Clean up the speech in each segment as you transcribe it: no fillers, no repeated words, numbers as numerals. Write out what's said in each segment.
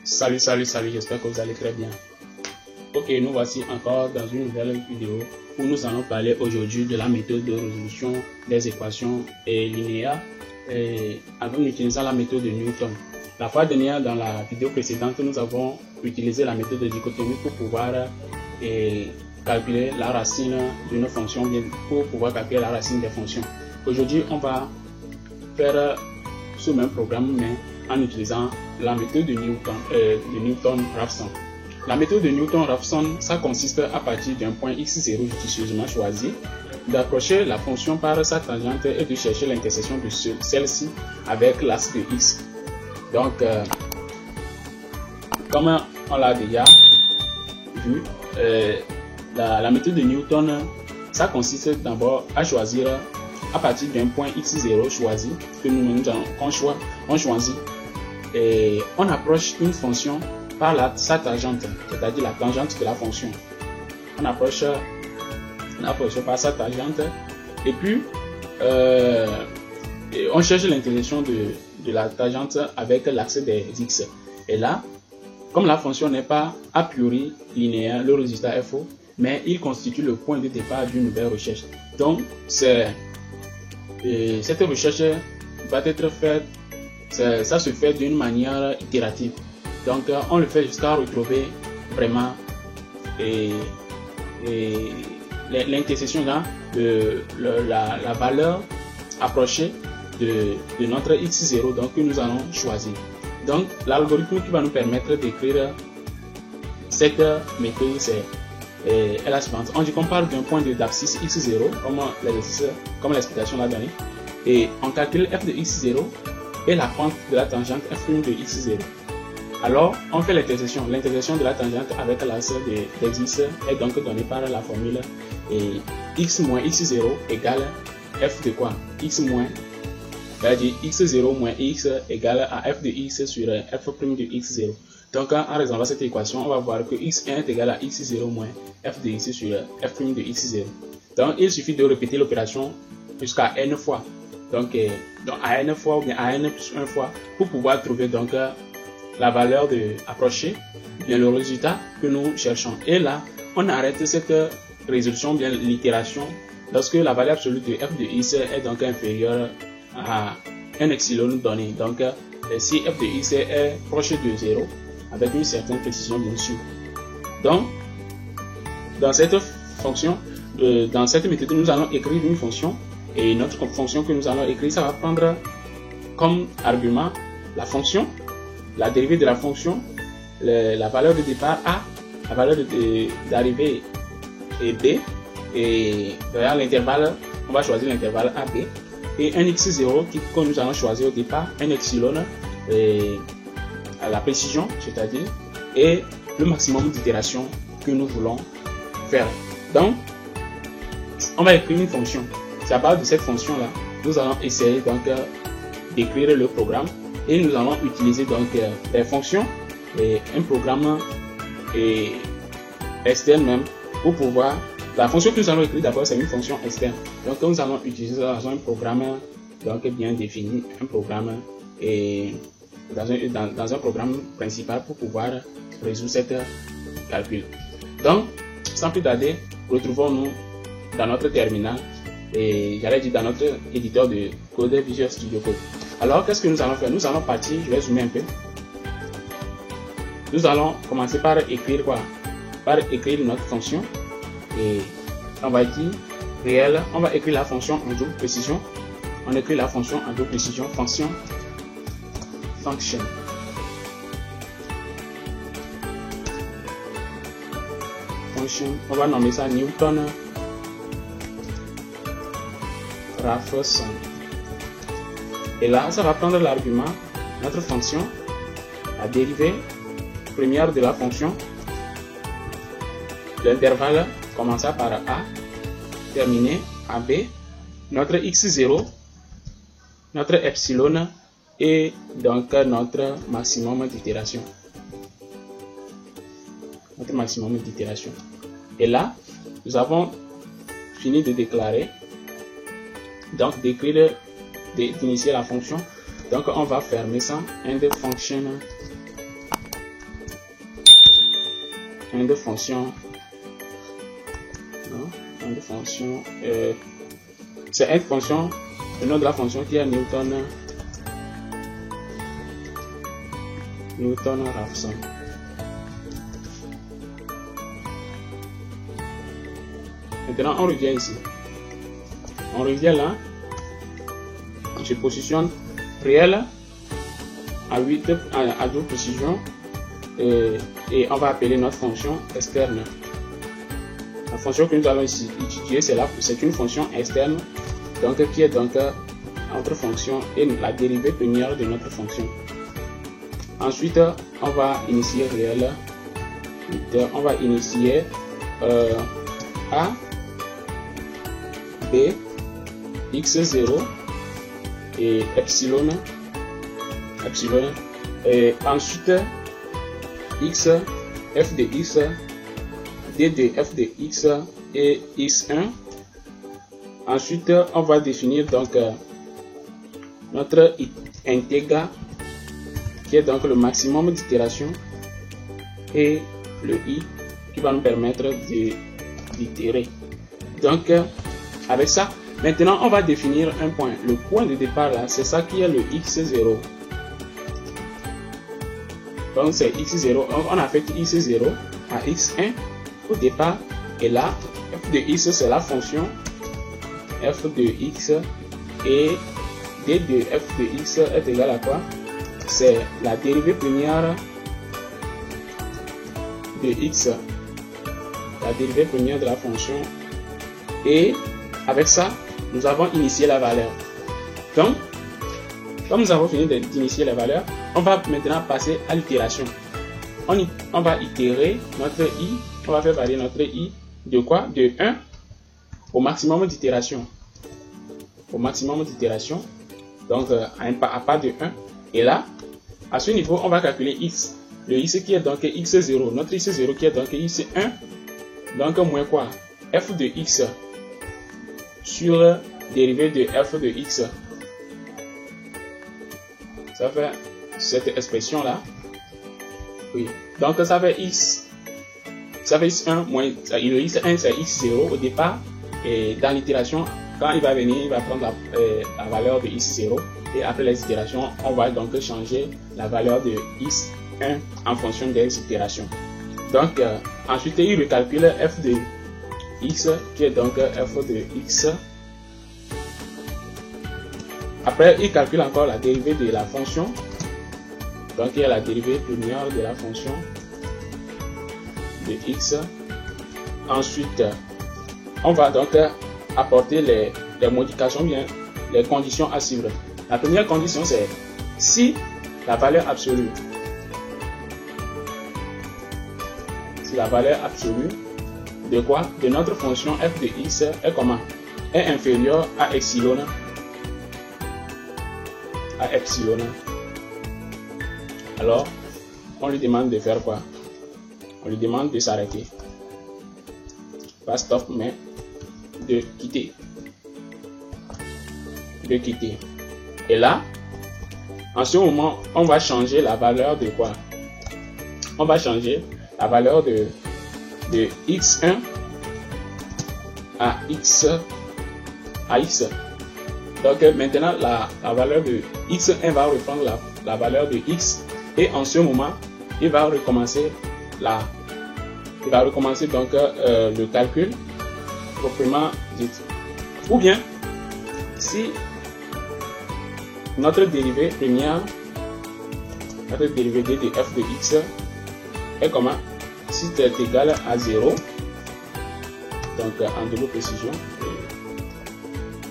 Salut, j'espère que vous allez très bien. Ok, nous voici encore dans une nouvelle vidéo où nous allons parler aujourd'hui de la méthode de résolution des équations linéaires en utilisant la méthode de Newton. La fois dernière, dans la vidéo précédente, nous avons utilisé la méthode de dichotomie pour pouvoir calculer la racine d'une fonction, pour pouvoir calculer la racine des fonctions. Aujourd'hui, on va faire ce même programme, mais en utilisant la méthode de Newton-Raphson. La méthode de Newton-Raphson, ça consiste à partir d'un point x0 judicieusement choisi, d'approcher la fonction par sa tangente et de chercher l'intersection de celle-ci avec l'axe de x. Donc, comme on l'a déjà vu, la méthode de Newton, ça consiste d'abord à choisir à partir d'un point x0 choisi que on choisit et on approche une fonction par sa tangente, c'est-à-dire la tangente de la fonction. On approche par sa tangente et puis on cherche l'intersection de la tangente avec l'axe des x. Et là, comme la fonction n'est pas a priori linéaire, le résultat est faux, mais il constitue le point de départ d'une nouvelle recherche. Donc, cette recherche va être faite, ça se fait d'une manière itérative. Donc, on le fait jusqu'à retrouver vraiment l'intersection de la valeur approchée de notre x0 donc, que nous allons choisir. Donc, l'algorithme qui va nous permettre d'écrire cette méthode, est la suivante. On dit qu'on parle d'un point d'abscisse x0, comme l'explication l'a donné, et on calcule f de x0 et la pente de la tangente f' de x0. Alors, on fait l'intersection de la tangente avec l'axe des x est donc donnée par la formule et x moins x0 égale f de quoi? X moins, c'est-à-dire x0 moins x égale à f de x sur f' de x0. Donc, en résolvant cette équation, on va voir que x1 est égal à x0 moins f de x sur f' de x0. Donc, il suffit de répéter l'opération jusqu'à n fois. Donc à n fois ou bien à n plus 1 fois pour pouvoir trouver donc la valeur approchée, bien le résultat que nous cherchons. Et là, on arrête cette résolution, bien l'itération, lorsque la valeur absolue de f de x est donc inférieure à un epsilon donné. Donc, si f de x est proche de 0, avec une certaine précision bien sûr. Donc, dans cette fonction, dans cette méthode, nous allons écrire une fonction. Et notre fonction que nous allons écrire, ça va prendre comme argument la fonction, la dérivée de la fonction, la valeur de départ A, la valeur d'arrivée B, et dans l'intervalle, on va choisir l'intervalle AB, et un x0 que nous allons choisir au départ, un epsilon à la précision, c'est-à-dire, et le maximum d'itération que nous voulons faire. Donc, on va écrire une fonction. C'est à base de cette fonction-là, nous allons essayer donc d'écrire le programme et nous allons utiliser donc des fonctions et un programme externe même pour pouvoir. La fonction que nous allons écrire d'abord c'est une fonction externe. Donc nous allons utiliser dans un programme donc bien défini, un programme et dans un programme principal pour pouvoir résoudre cette calcul. Donc sans plus tarder, retrouvons-nous dans notre terminal. Et j'allais dire dans notre éditeur de code Visual Studio Code. Alors qu'est-ce que nous allons faire? Nous allons partir, je vais zoomer un peu. Nous allons commencer par écrire quoi? Par écrire notre fonction. Et on va dire réel. On va écrire la fonction en double précision. On écrit la fonction en double précision. Function. On va nommer ça Newton Raphson. Et là, ça va prendre l'argument, notre fonction, la dérivée première de la fonction, l'intervalle commençant par A, terminé à B, notre x0, notre epsilon et donc notre maximum d'itération. Et là, nous avons fini de déclarer. Donc d'écrire, d'initier la fonction. Donc on va fermer ça, end function de fonction. Non, de fonction. C'est une fonction, le nom de la fonction qui est Newton-Raphson. Maintenant, on revient ici. On revient là. Je positionne réel à 12 précisions et on va appeler notre fonction externe. La fonction que nous allons ici étudier, c'est une fonction externe, donc qui est donc notre fonction et la dérivée première de notre fonction. Ensuite, on va initier réel. On va initier A, B, x0 et epsilon. Et ensuite, x, f de x, d de f de x et x1. Ensuite, on va définir donc notre intégral qui est donc le maximum d'itération et le i qui va nous permettre d'itérer. Donc, avec ça, maintenant on va définir un point. Le point de départ là, c'est ça qui est le x0. Donc c'est x0. On affecte x0 à x1 au départ. Et là, f de x c'est la fonction f de x et d de f de x est égal à quoi? C'est la dérivée première de x, la dérivée première de la fonction. Et avec ça, nous avons initié la valeur. Donc, comme nous avons fini d'initier la valeur, on va maintenant passer à l'itération. On va itérer notre i, on va faire varier notre i de quoi? De 1 au maximum d'itération. Au maximum d'itération, donc à part de 1. Et là, à ce niveau, on va calculer x. Le x qui est donc x0. Notre x0 qui est donc x1. Donc moins quoi? F de x sur dérivée de f de x. Ça fait cette expression là. Oui. Donc ça fait x. Ça fait x1 moins. Le x1 c'est x0 au départ. Et dans l'itération, quand il va venir, il va prendre la valeur de x0. Et après les itérations, on va donc changer la valeur de x1 en fonction des itérations. Donc, ensuite, il recalcule f de x, qui est donc f de x. Après, il calcule encore la dérivée de la fonction. Donc, il y a la dérivée première de la fonction de x. Ensuite, on va donc apporter les modifications, bien les conditions à suivre. La première condition, c'est si la valeur absolue, de quoi? De notre fonction f de x est comment? Est inférieure à epsilon. Alors, on lui demande de faire quoi? On lui demande de s'arrêter. Pas stop, mais de quitter. Et là, en ce moment, on va changer la valeur de quoi? On va changer la valeur de x1 à x. Donc maintenant, la valeur de x1 va reprendre la valeur de x. Et en ce moment, il va recommencer donc le calcul proprement dit. Ou bien, si notre dérivée première, notre dérivée d de f de x est comment? Si c'est égal à 0, donc en double précision,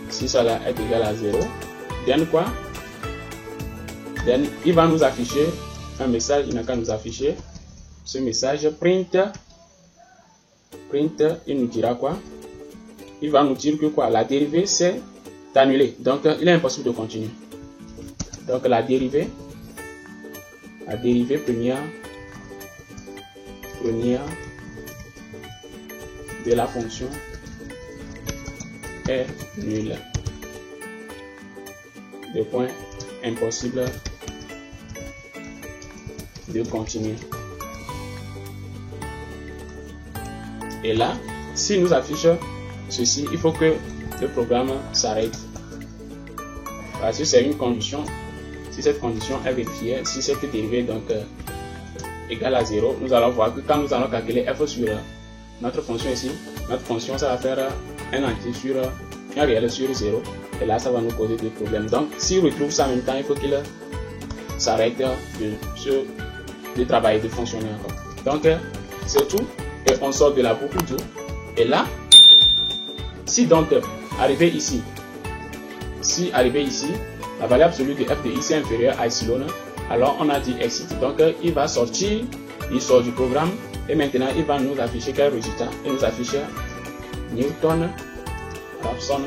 si cela est égal à 0, then quoi? Then il va nous afficher un message, il n'a qu'à nous afficher ce message print, il nous dira quoi? Il va nous dire que quoi? La dérivée c'est annulée, donc il est impossible de continuer. Donc la dérivée première de la fonction est nulle. De point, impossible de continuer. Et là, si nous affiche ceci, il faut que le programme s'arrête. Parce que c'est une condition. Si cette condition est vérifiée, si cette dérivée donc égale à 0, nous allons voir que quand nous allons calculer f sur notre fonction ici, notre fonction ça va faire un entier sur un réel sur 0. Et là, ça va nous causer des problèmes. Donc, s'il retrouve ça en même temps, il faut qu'il s'arrête de travailler, de fonctionner encore. Donc, c'est tout. Et on sort de la boucle do. Et là, si donc, arrivé ici, la valeur absolue de f de x est inférieure à epsilon, alors on a dit exit. Donc, il va sortir, il sort du programme. Et maintenant, il va nous afficher quel résultat? Il nous affiche Newton Raphson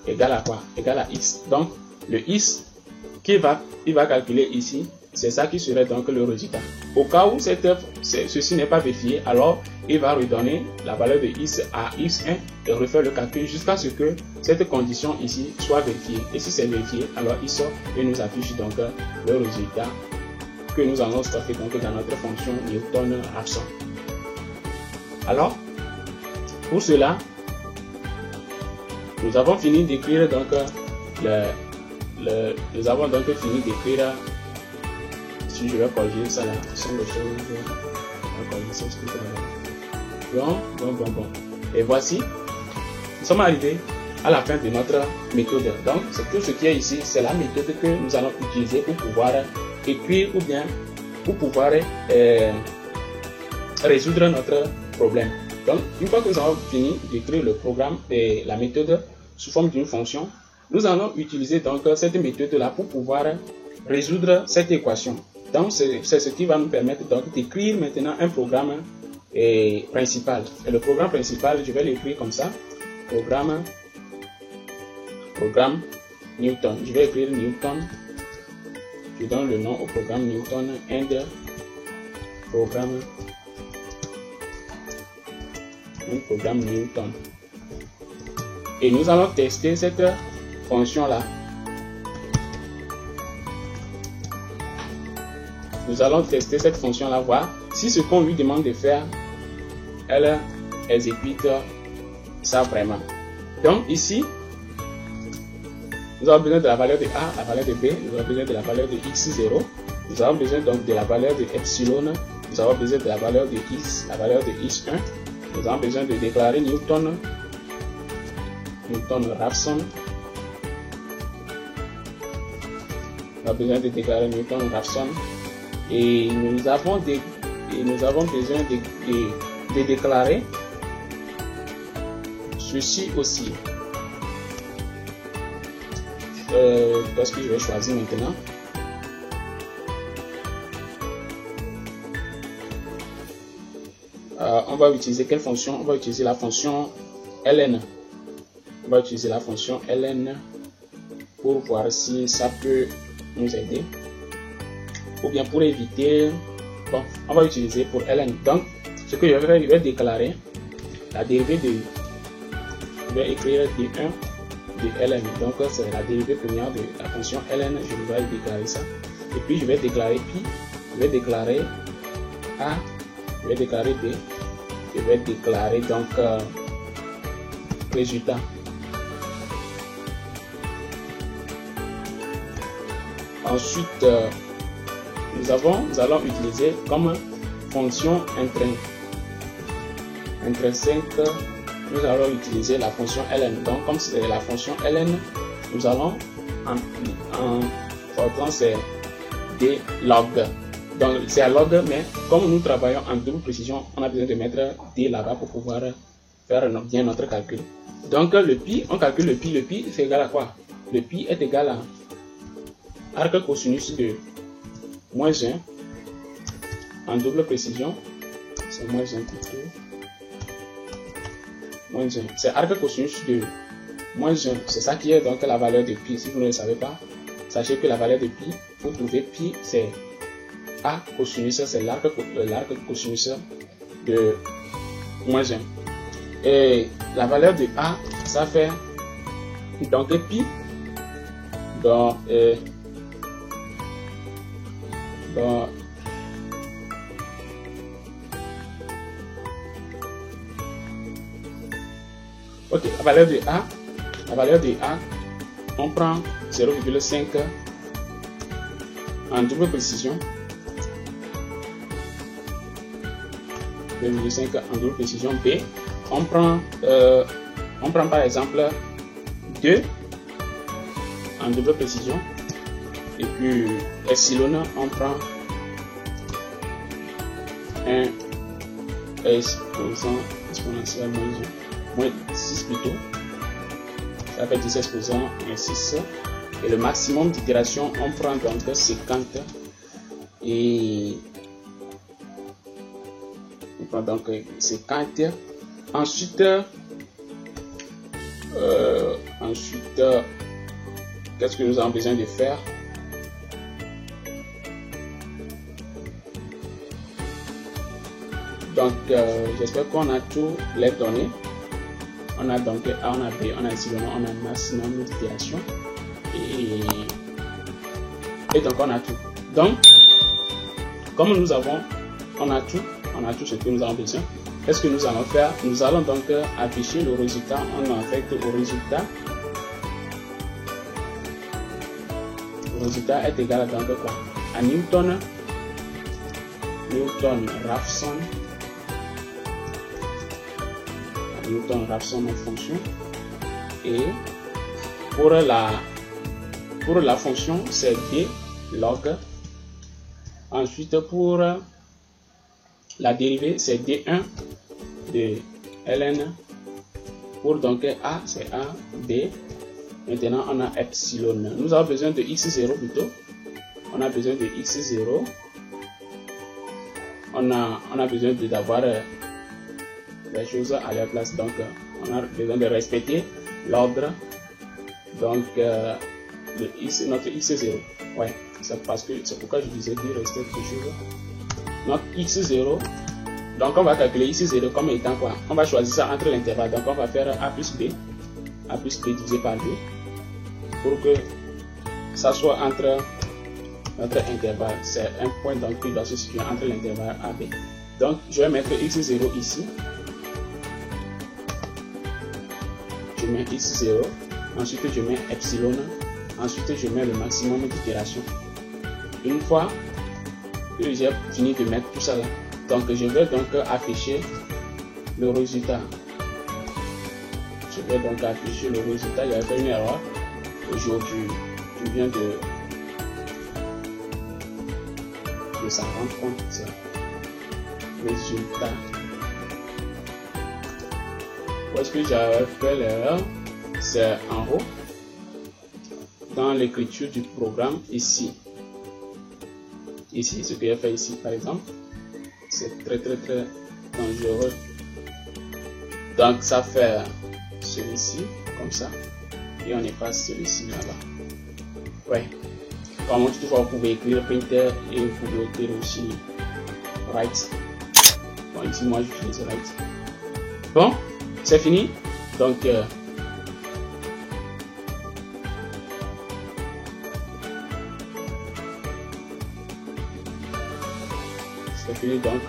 égale à quoi? Égale à x. Donc le x il va calculer ici, c'est ça qui serait donc le résultat. Au cas où ceci n'est pas vérifié, alors il va redonner la valeur de x à x1 et refaire le calcul jusqu'à ce que cette condition ici soit vérifiée. Et si c'est vérifié, alors il sort et nous affiche donc le résultat que nous allons stocker donc dans notre fonction Newton Raphson. Alors, pour cela, nous avons fini d'écrire donc si je vais corriger ça là, ce sont des choses bon. Et voici, nous sommes arrivés à la fin de notre méthode. Donc, c'est tout ce qui est ici, c'est la méthode que nous allons utiliser pour pouvoir écrire ou bien pour pouvoir résoudre notre problème. Donc, une fois que nous avons fini d'écrire le programme et la méthode sous forme d'une fonction, nous allons utiliser donc cette méthode-là pour pouvoir résoudre cette équation. Donc, c'est ce qui va nous permettre donc d'écrire maintenant un programme principal. Et le programme principal, je vais l'écrire comme ça. Programme Newton. Je vais écrire Newton. Je donne le nom au programme Newton and programme Newton. Et nous allons tester cette fonction là. Nous allons tester cette fonction là, voir si ce qu'on lui demande de faire, elle exécute ça vraiment. Donc ici, nous avons besoin de la valeur de a, la valeur de b, nous avons besoin de la valeur de x0, nous avons besoin donc de la valeur de epsilon, nous avons besoin de la valeur de x, la valeur de x1, nous avons besoin de déclarer Newton Raphson, nous avons besoin de déclarer Newton Raphson, et nous avons besoin de déclarer ceci aussi. Qu'est-ce que je vais choisir maintenant? On va utiliser quelle fonction? On va utiliser la fonction ln. On va utiliser la fonction ln pour voir si ça peut nous aider. Ou bien pour éviter, bon, on va utiliser pour ln. Donc, ce que je vais faire, je vais déclarer la dérivée de, je vais écrire d1 de ln. Donc, c'est la dérivée première de la fonction ln. Je vais déclarer ça. Et puis, je vais déclarer pi, je vais déclarer a, je vais déclarer b, je vais déclarer donc résultat. Ensuite, nous allons utiliser comme fonction intrinsèque, nous allons utiliser la fonction ln. Donc, comme c'est la fonction ln, nous allons en portant c'est des log. Donc, c'est à log, mais comme nous travaillons en double précision, on a besoin de mettre d là-bas pour pouvoir faire bien notre calcul. Donc, le pi, on calcule le pi c'est égal à quoi? Le pi est égal à arc cosinus de moins 1 en double précision, c'est moins 1 plutôt, moins 1, c'est arc cosinus de moins 1, c'est ça qui est donc la valeur de pi. Si vous ne le savez pas, sachez que la valeur de pi, pour trouver pi, c'est a cosinus, c'est l'arc cosinus de moins 1. Et la valeur de a, ça fait donc pi dans Ok, la valeur de A, on prend 0,5 en double précision. 0,5 en double précision. B, on prend par exemple 2 en double précision. Et puis epsilon, on prend 1 exponentielle moins 6 plutôt. Ça fait 10 exposant moins 6. Et le maximum d'itération, on prend donc 50. Et on prend donc 50. Ensuite, qu'est-ce que nous avons besoin de faire? Donc, j'espère qu'on a tous les données. On a donc A, on a B, on a epsilon, on a un maximum d'itération. Et donc, on a tout. Donc, comme on a tout ce que nous avons besoin. Qu'est-ce que nous allons faire? Nous allons donc afficher le résultat. On affecte au résultat. Le résultat est égal à donc quoi? À Newton-Raphson en fonction. Et pour la fonction, c'est d log. Ensuite, pour la dérivée, c'est d1 de ln. Pour donc a, c'est a, b. Maintenant, on a epsilon. Nous avons besoin de x0 plutôt. On a besoin de x0. On a besoin d'avoir les choses à leur place. Donc, on a besoin de respecter l'ordre. Donc, notre x0. Ouais, c'est pourquoi je disais de rester toujours. Notre x0. Donc, on va calculer x0 comme étant quoi? On va choisir ça entre l'intervalle. Donc, on va faire a plus b divisé par 2 pour que ça soit entre notre intervalle. C'est un point donc qui doit se situer entre l'intervalle a b. Donc, je vais mettre x0 ici. Je mets x0. Ensuite, je mets epsilon. Ensuite, je mets le maximum d'itération. Une fois que j'ai fini de mettre tout ça là, donc je vais donc afficher le résultat. Je vais donc afficher le résultat. J'avais fait une erreur. Aujourd'hui, je viens de s'en rendre compte. Résultat. Où est-ce que j'avais fait l'erreur? C'est en haut. Dans l'écriture du programme, ici. Ici, ce que j'ai fait ici, par exemple, c'est très dangereux. Donc, ça fait celui-ci, comme ça, et on efface celui-ci là-bas. Ouais. Comment toutefois, vous pouvez écrire printer et vous pouvez écrire aussi write. Bon, ici, moi, j'utilise write. Bon, c'est fini. Donc, c'est fini. Donc,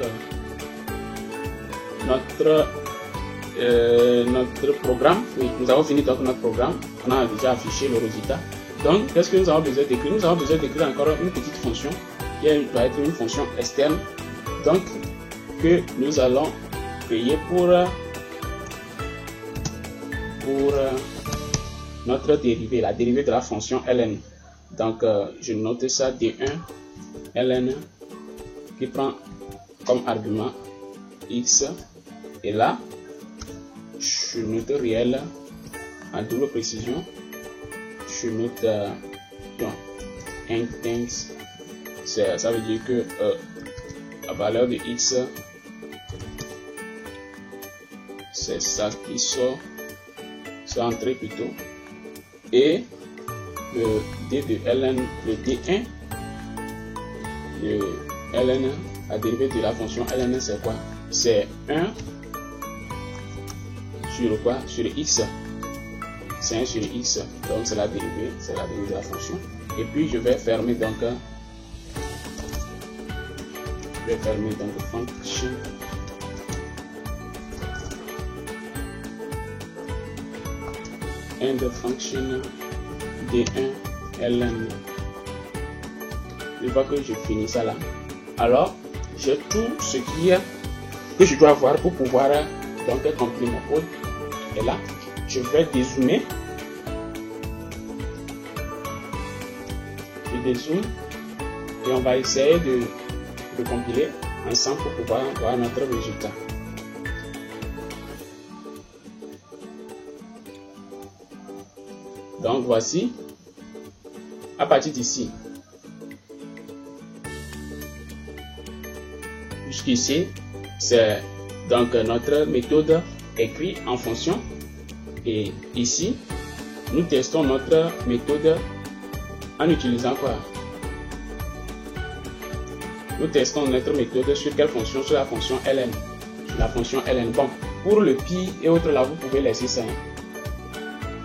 notre programme, oui, nous avons fini donc notre programme. On a déjà affiché le résultat. Donc, qu'est-ce que nous avons besoin d'écrire? Nous avons besoin d'écrire encore une petite fonction qui doit être une fonction externe. Donc, que nous allons créer pour notre dérivée, la dérivée de la fonction ln. Donc, je note ça d1 ln qui prend comme argument x, et là, je note réel en double précision. Je note intense, ça veut dire que la valeur de x, c'est ça qui sort, c'est entrée plutôt, et le d de ln, le d1 de ln, la dérivée de la fonction ln, c'est quoi? C'est 1 sur quoi? Sur x. C'est 1 sur x, donc c'est la dérivée de la fonction. Et puis je vais fermer donc function. end function d1 ln. Une fois que je finis ça là, alors j'ai tout ce qui est que je dois avoir pour pouvoir donc accomplir mon code. Et là, je vais dézoomer. Je dézoome et on va essayer de compiler ensemble pour pouvoir voir notre résultat. Donc voici, à partir d'ici, jusqu'ici, c'est donc notre méthode écrite en fonction. Et ici, nous testons notre méthode en utilisant quoi? Nous testons notre méthode sur quelle fonction? Sur la fonction ln. La fonction ln. Bon, pour le pi et autres là, vous pouvez laisser ça.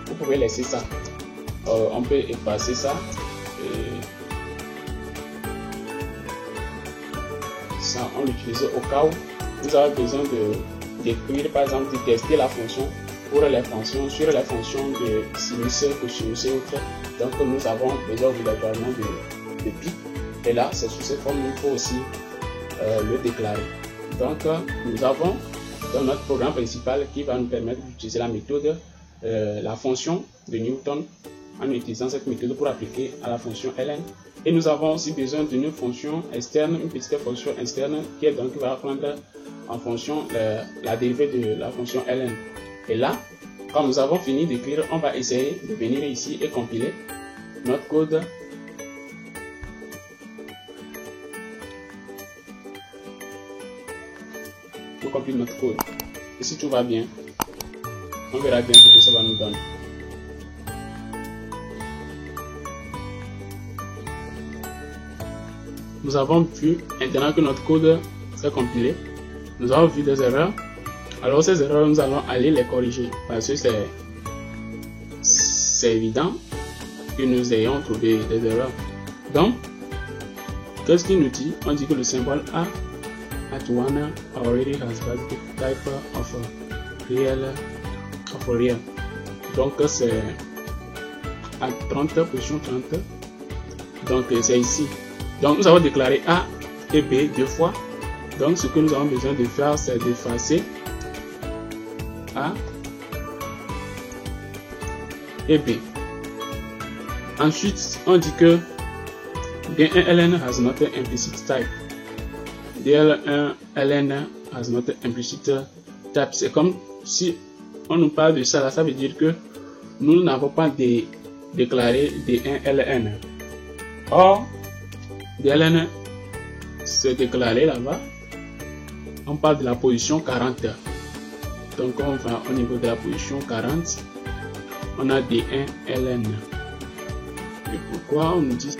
Vous pouvez laisser ça. On peut effacer ça. Et ça, on l'utilise au cas où vous avez besoin d'écrire, par exemple, de tester la fonction pour les fonctions, sur les fonctions de sinus, cosinus et autres. Donc, nous avons besoin obligatoirement de pi. Et là, c'est sous cette forme, il faut aussi le déclarer. Donc, nous avons dans notre programme principal qui va nous permettre d'utiliser la méthode, la fonction de Newton, en utilisant cette méthode pour appliquer à la fonction ln. Et nous avons aussi besoin d'une fonction externe, une petite fonction externe qui est donc qui va prendre en fonction la dérivée de la fonction ln. Et là, quand nous avons fini d'écrire, on va essayer de venir ici et compiler notre code. On compile notre code. Et si tout va bien, on verra bien ce que ça va nous donner. Nous avons vu maintenant que notre code s'est compilé. Nous avons vu des erreurs. Alors ces erreurs, nous allons aller les corriger parce que c'est évident que nous ayons trouvé des erreurs. Donc, qu'est-ce qu'il nous dit? On dit que le symbole A at one already has basic type of real. Donc c'est à 30, position 30. Donc c'est ici. Donc nous avons déclaré A et B deux fois. Donc ce que nous avons besoin de faire, c'est d'effacer A et B. Ensuite, on dit que D1 ln has not implicit type. D1 ln has not implicit type. C'est comme si on nous parle de ça, là, ça veut dire que nous n'avons pas déclaré D1 ln. Or, DLN c'est déclaré là-bas. On parle de la position 40. Donc on va au niveau de la position 40. On a D1 ln. Et pourquoi on nous dit?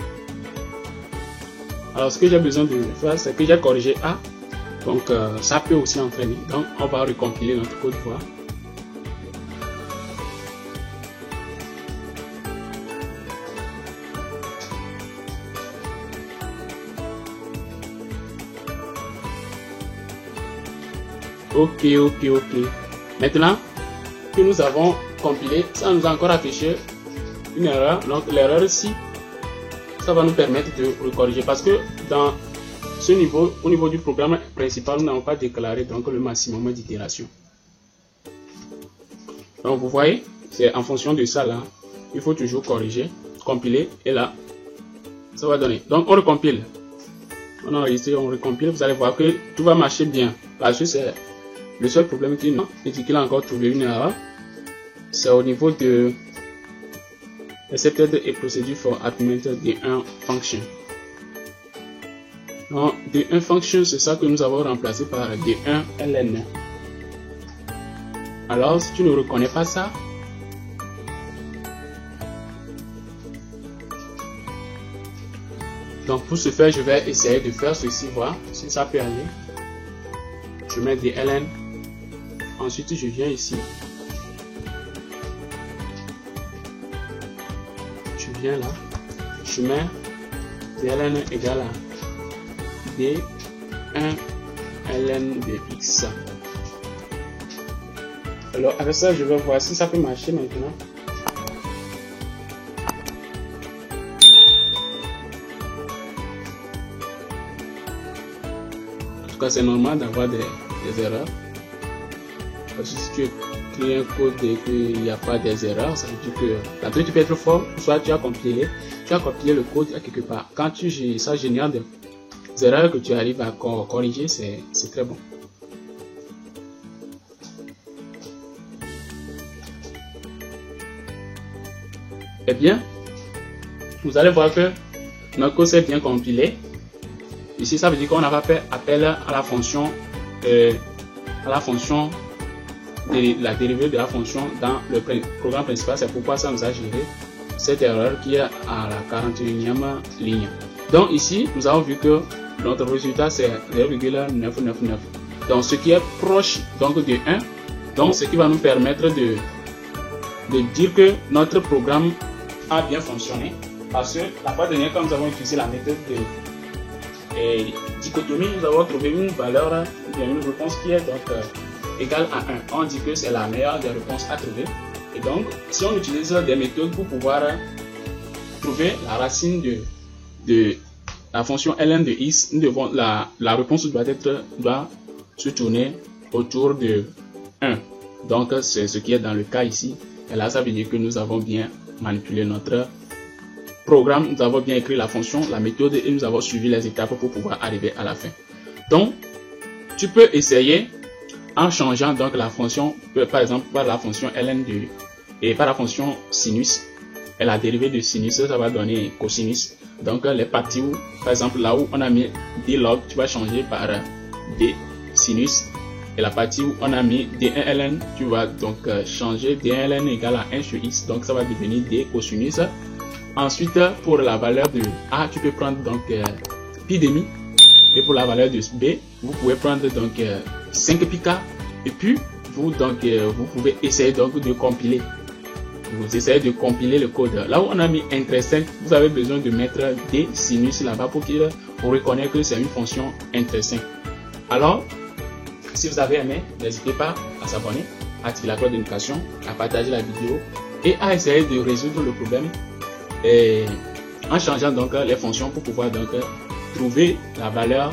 Alors ce que j'ai besoin de faire, c'est que j'ai corrigé A. Donc ça peut aussi entraîner. Donc on va recompiler notre code voir. Ok. Maintenant que nous avons compilé, ça nous a encore affiché une erreur. Donc l'erreur ici, ça va nous permettre de le corriger parce que dans ce niveau, au niveau du programme principal, nous n'avons pas déclaré donc le maximum d'itération. Donc vous voyez, c'est en fonction de ça là, il faut toujours corriger, compiler et là, ça va donner. Donc on recompile. On enregistre, on recompile, vous allez voir que tout va marcher bien parce que c'est le seul problème qu'il a encore trouvé une erreur, c'est au niveau de accepted et procedure for augment D1 function. Donc D1 function, c'est ça que nous avons remplacé par D1 ln. Alors si tu ne reconnais pas ça, donc pour ce faire, je vais essayer de faire ceci, voir si ça peut aller. Je mets des ln. Ensuite, je viens ici. Je viens là. Je mets dln égale à d1 ln de x. Alors, avec ça, je vais voir si ça peut marcher maintenant. cas, c'est normal d'avoir des erreurs. Parce que si tu écris un code et qu'il n'y a pas des erreurs, ça veut dire que tantôt tu peux être fort, soit tu as compilé le code à quelque part. Quand ça génère des erreurs que tu arrives à corriger, c'est très bon. Eh bien, vous allez voir que notre code s'est bien compilé. Ici, ça veut dire qu'on n'a pas fait appel à la fonction de la dérivée de la fonction dans le programme principal. C'est pourquoi ça nous a géré cette erreur qui est à la 41e ligne. Donc ici, nous avons vu que notre résultat c'est 0,999. Donc ce qui est proche donc de 1. Donc ce qui va nous permettre de dire que notre programme a bien fonctionné. Parce que la fois dernière, quand nous avons utilisé la méthode de dichotomie, nous avons trouvé une valeur, une réponse qui est donc égale à 1. On dit que c'est la meilleure des réponses à trouver. Et donc, si on utilise des méthodes pour pouvoir trouver la racine de la fonction ln de x, nous devons, la réponse doit se tourner autour de 1. Donc, c'est ce qui est dans le cas ici. Et là, ça veut dire que nous avons bien manipulé notre programme, nous avons bien écrit la fonction, la méthode et nous avons suivi les étapes pour pouvoir arriver à la fin. Donc, tu peux essayer en changeant donc la fonction, par exemple par la fonction ln et par la fonction sinus. Et la dérivée de sinus, ça va donner cosinus. Donc les parties où, par exemple là où on a mis d log, tu vas changer par d sinus. Et la partie où on a mis d1 ln, tu vas donc changer d1 ln égale à 1 sur x. Donc ça va devenir d cosinus. Ensuite, pour la valeur de a, tu peux prendre donc pi demi. Et pour la valeur de b, vous pouvez prendre donc 5 pi k. Et puis, vous pouvez essayer donc de compiler. Vous essayez de compiler le code. Là où on a mis int5, vous avez besoin de mettre d sinus là-bas pour reconnaître que c'est une fonction int5. Alors, si vous avez aimé, n'hésitez pas à s'abonner, à activer la cloche de notification, à partager la vidéo et à essayer de résoudre le problème. Et en changeant donc les fonctions pour pouvoir donc trouver la valeur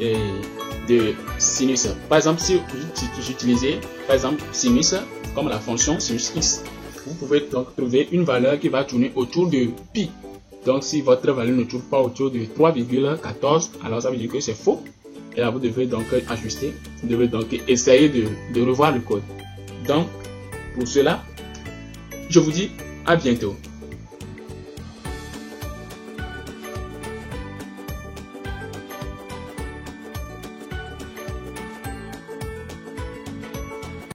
de sinus. Par exemple, si vous utilisez par exemple sinus comme la fonction sinus x, vous pouvez donc trouver une valeur qui va tourner autour de pi. Donc si votre valeur ne tourne pas autour de 3,14, alors ça veut dire que c'est faux. Et là vous devez donc ajuster, vous devez donc essayer de revoir le code. Donc pour cela, je vous dis à bientôt.